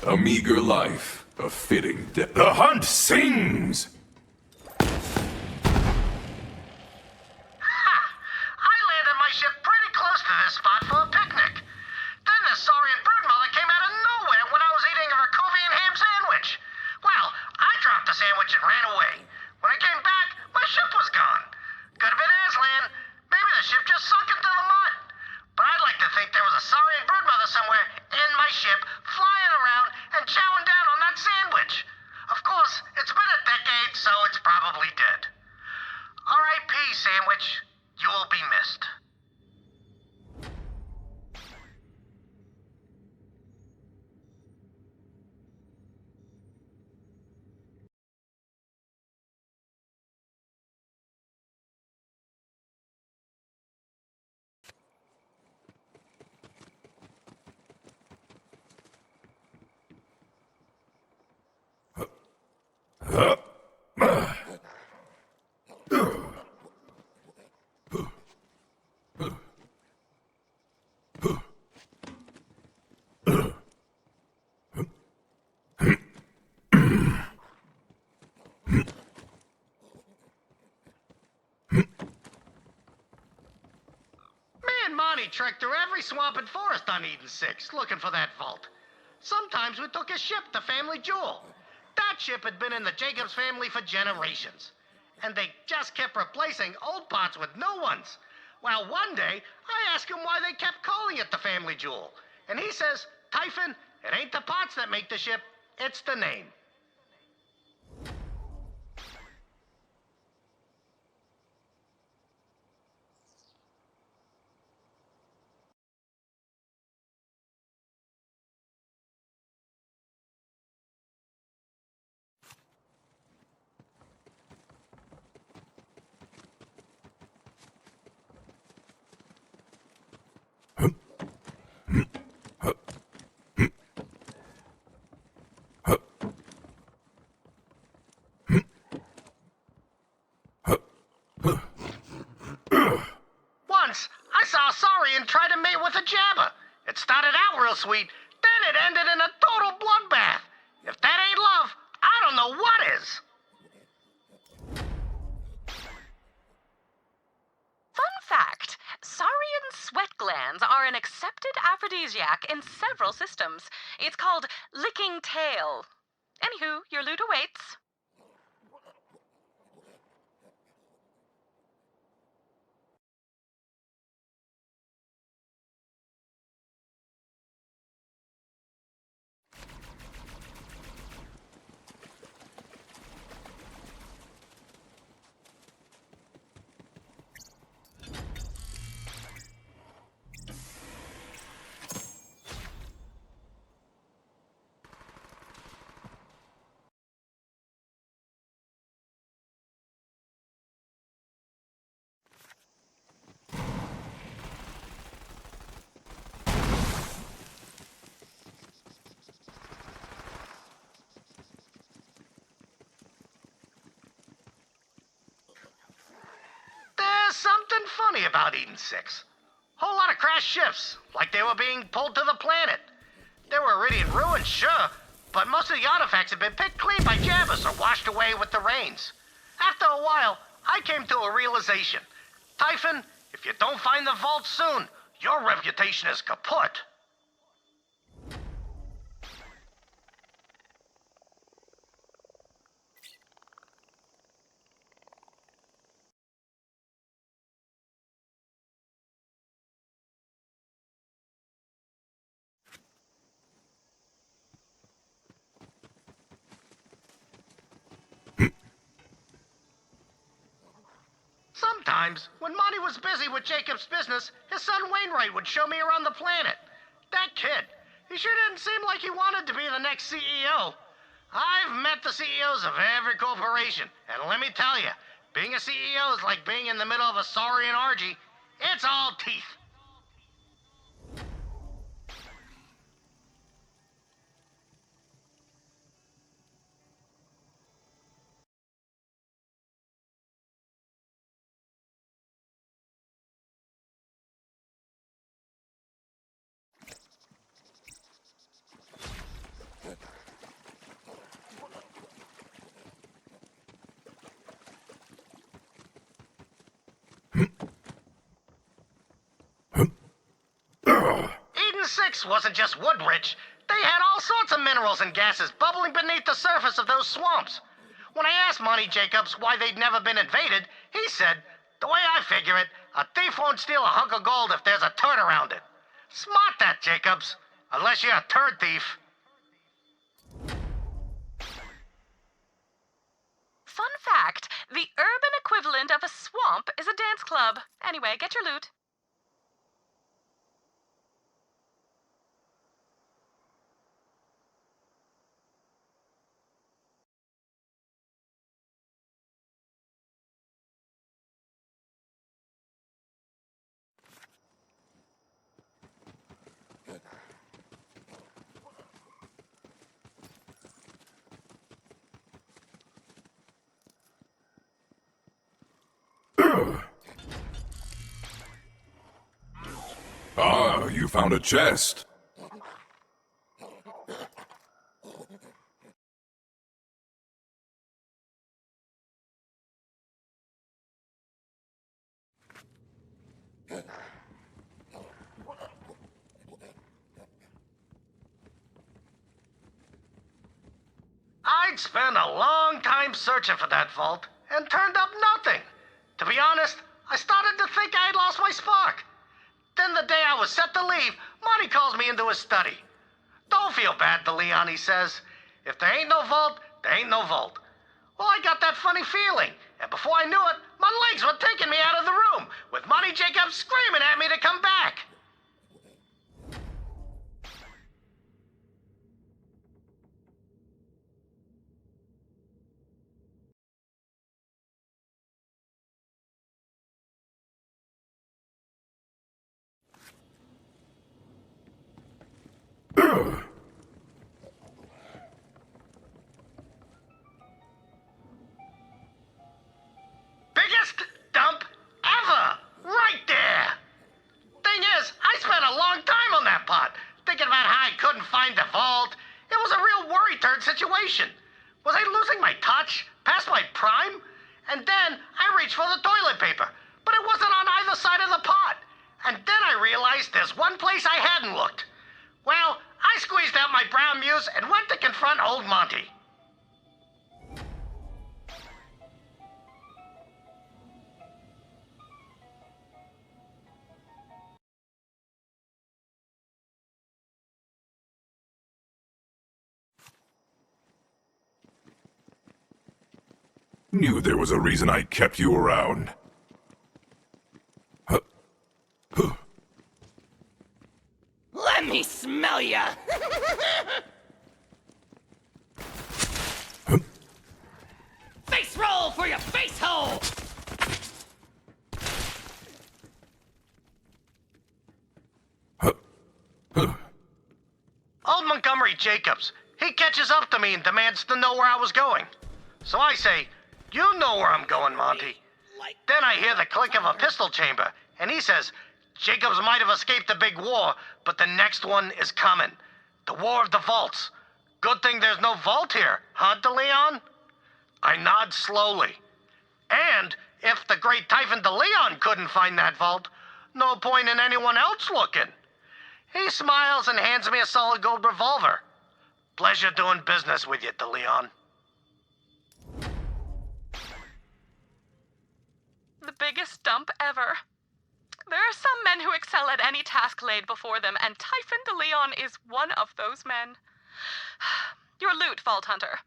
A meager life, a fitting death. The hunt sings! I landed my ship pretty close to this spot for a picnic. Then the saurian broodmother came out of nowhere when I was eating a Rakovian ham sandwich. Well, I dropped the sandwich and ran away. When I came back, my ship was gone. Could have been Aslan. Maybe the ship just sunk into the mud. But I'd like to think there was a saurian broodmother somewhere in my ship, flying around and chowing down on that sandwich. Of course, it's been a decade, so it's probably dead. R.I.P. sandwich. You will be missed. trekked through every swamp and forest on Eden 6 looking for that vault. Sometimes we took a ship, the Family Jewel. That ship had been in the Jakobs family for generations. And they just kept replacing old parts with new ones. Well, one day, I asked him why they kept calling it the Family Jewel. And he says, Typhon, it ain't the parts that make the ship, it's the name. Once, I saw a saurian try to mate with a jabber. It started out real sweet, then it ended in a total bloodbath. If that ain't love, I don't know what is. Fun fact, saurian sweat glands are an accepted aphrodisiac in several systems. It's called licking tail. Anywho, your loot awaits. There's something funny about Eden 6. Whole lot of crashed ships, like they were being pulled to the planet. There were Meridian ruins, sure, but most of the artifacts had been picked clean by jabbers or washed away with the rains. After a while, I came to a realization. Typhon, if you don't find the vault soon, your reputation is kaput. Sometimes, when Monty was busy with Jakobs' business, his son Wainwright would show me around the planet. That kid, he sure didn't seem like he wanted to be the next CEO. I've met the CEOs of every corporation, and let me tell you, being a CEO is like being in the middle of a saurian orgy. It's all teeth. Eden 6 wasn't just wood rich. They had all sorts of minerals and gases bubbling beneath the surface of those swamps. When I asked Monty Jakobs why they'd never been invaded, he said, the way I figure it, a thief won't steal a hunk of gold if there's a turd around it. Smart that, Jakobs. Unless you're a turd thief. Fun fact, the urban equivalent of a swamp is a dance club. Anyway, get your loot. Ah, you found a chest. I'd spent a long time searching for that vault and turned up nothing. To be honest, I started to think I had lost my spark. Then the day I was set to leave, Monty calls me into his study. Don't feel bad, DeLeon, he says. If there ain't no vault, there ain't no vault. Well, I got that funny feeling, and before I knew it, my legs were taking me out of the room, with Monty Jakobs screaming at me to come back. Biggest dump ever! Right there! Thing is, I spent a long time on that pot, thinking about how I couldn't find the vault. It was a real worry-turd situation. Was I losing my touch? Past my prime? And then I reached for the toilet paper, but it wasn't on either side of the pot. And then I realized there's one place I hadn't looked. Well, I squeezed out my brown muse and went to confront old Monty. Knew there was a reason I kept you around. Let me smell ya! Face roll for your face hole! Old Montgomery Jakobs, he catches up to me and demands to know where I was going. So I say, you know where I'm going, Monty. Then I hear the click of a pistol chamber, and he says, Jakobs might have escaped the big war, but the next one is coming. The War of the Vaults. Good thing there's no vault here, huh, DeLeon? I nod slowly. And if the great Typhon DeLeon couldn't find that vault, no point in anyone else looking. He smiles and hands me a solid gold revolver. Pleasure doing business with you, DeLeon. The biggest dump ever. There are some men who excel at any task laid before them, and Typhon DeLeon is one of those men. Your loot, Vault Hunter.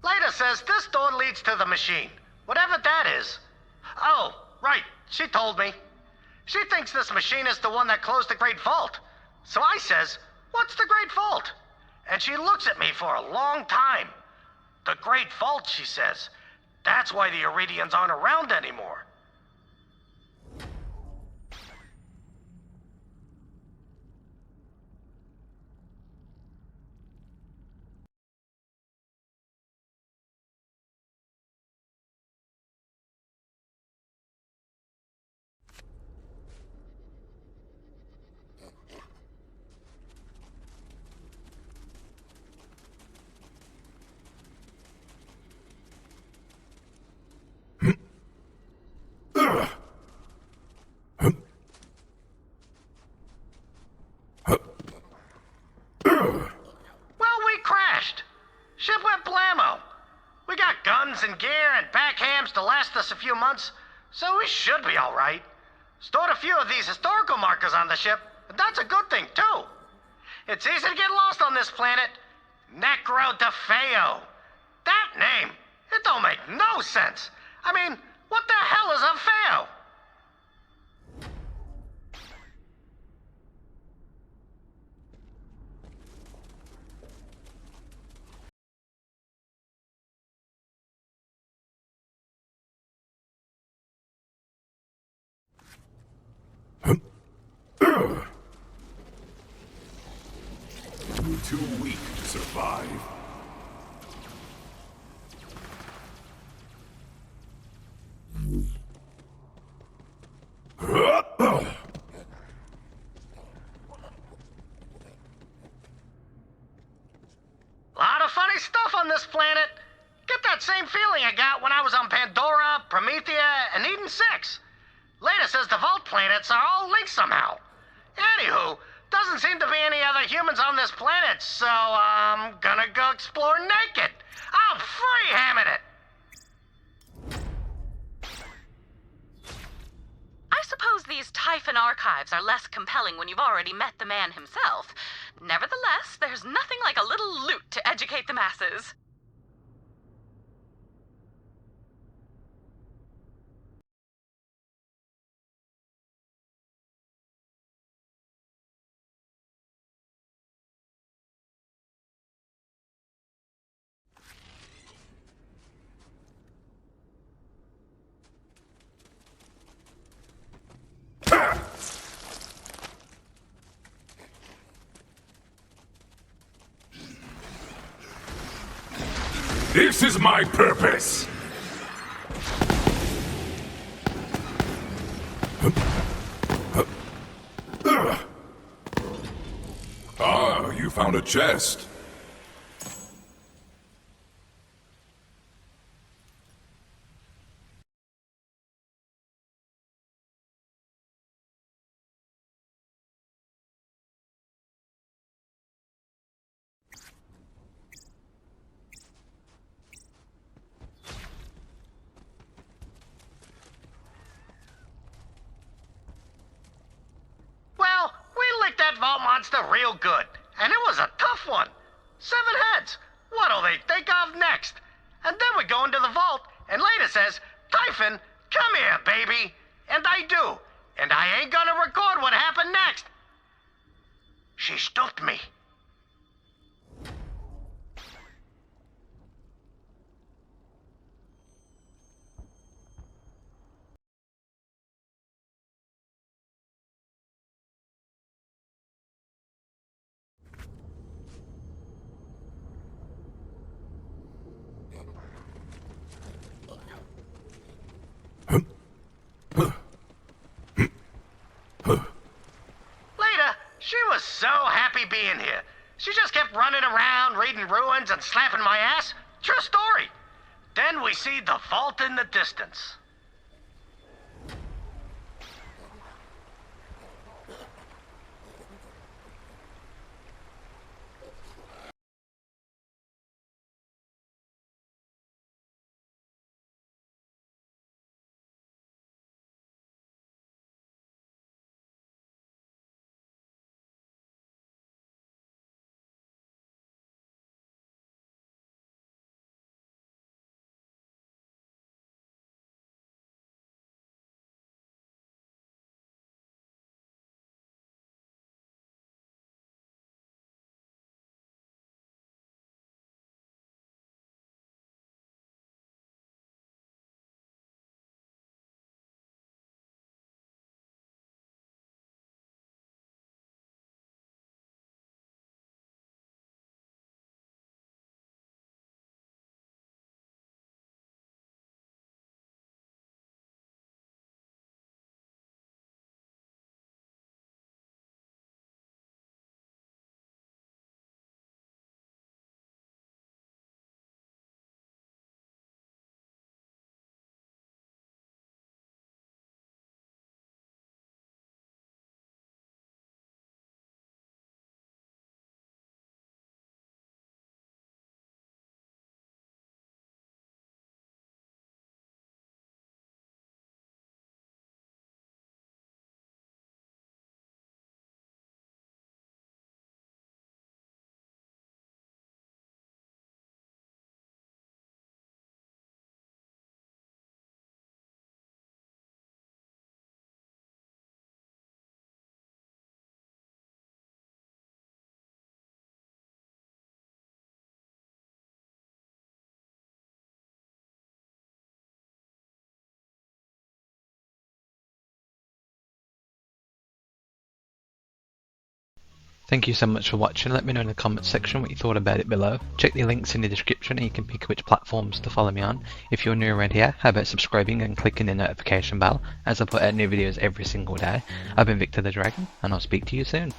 Leda says this door leads to the machine, whatever that is. Oh, right, she told me. She thinks this machine is the one that closed the Great Vault. So I says, what's the Great Vault? And she looks at me for a long time. The Great Vault, she says. That's why the Iridians aren't around anymore. And gear and pack hams to last us a few months, so we should be all right. Stored a few of these historical markers on the ship, and that's a good thing, too. It's easy to get lost on this planet. Necro-DeFeo. That name, it don't make no sense. I mean, what the hell is a Feo? You're too weak to survive. Lot of funny stuff on this planet. Get that same feeling I got when I was on Pandora, Promethea, and Eden 6. Leda says the Vault planets are all linked somehow. Anywho, doesn't seem to be any other humans on this planet, so I'm gonna go explore naked. I'm free hamming it. I suppose these Typhon archives are less compelling when you've already met the man himself. Nevertheless, there's nothing like a little loot to educate the masses. This is my purpose! Ah, you found a chest. Well, we licked that vault monster real good, and it was a tough one. 7 heads. What'll they think of next? And then we go into the vault, and Leda says, Typhon, come here, baby. And I do. And I ain't gonna record what happened next. She stooped me. Leda, she was so happy being here. She just kept running around, reading ruins and slapping my ass. True story. Then we see the vault in the distance. Thank you so much for watching. Let me know in the comments section what you thought about it below. Check the links in the description and you can pick which platforms to follow me on. If you're new around here, how about subscribing and clicking the notification bell as I put out new videos every single day. I've been Victor the Dragon and I'll speak to you soon.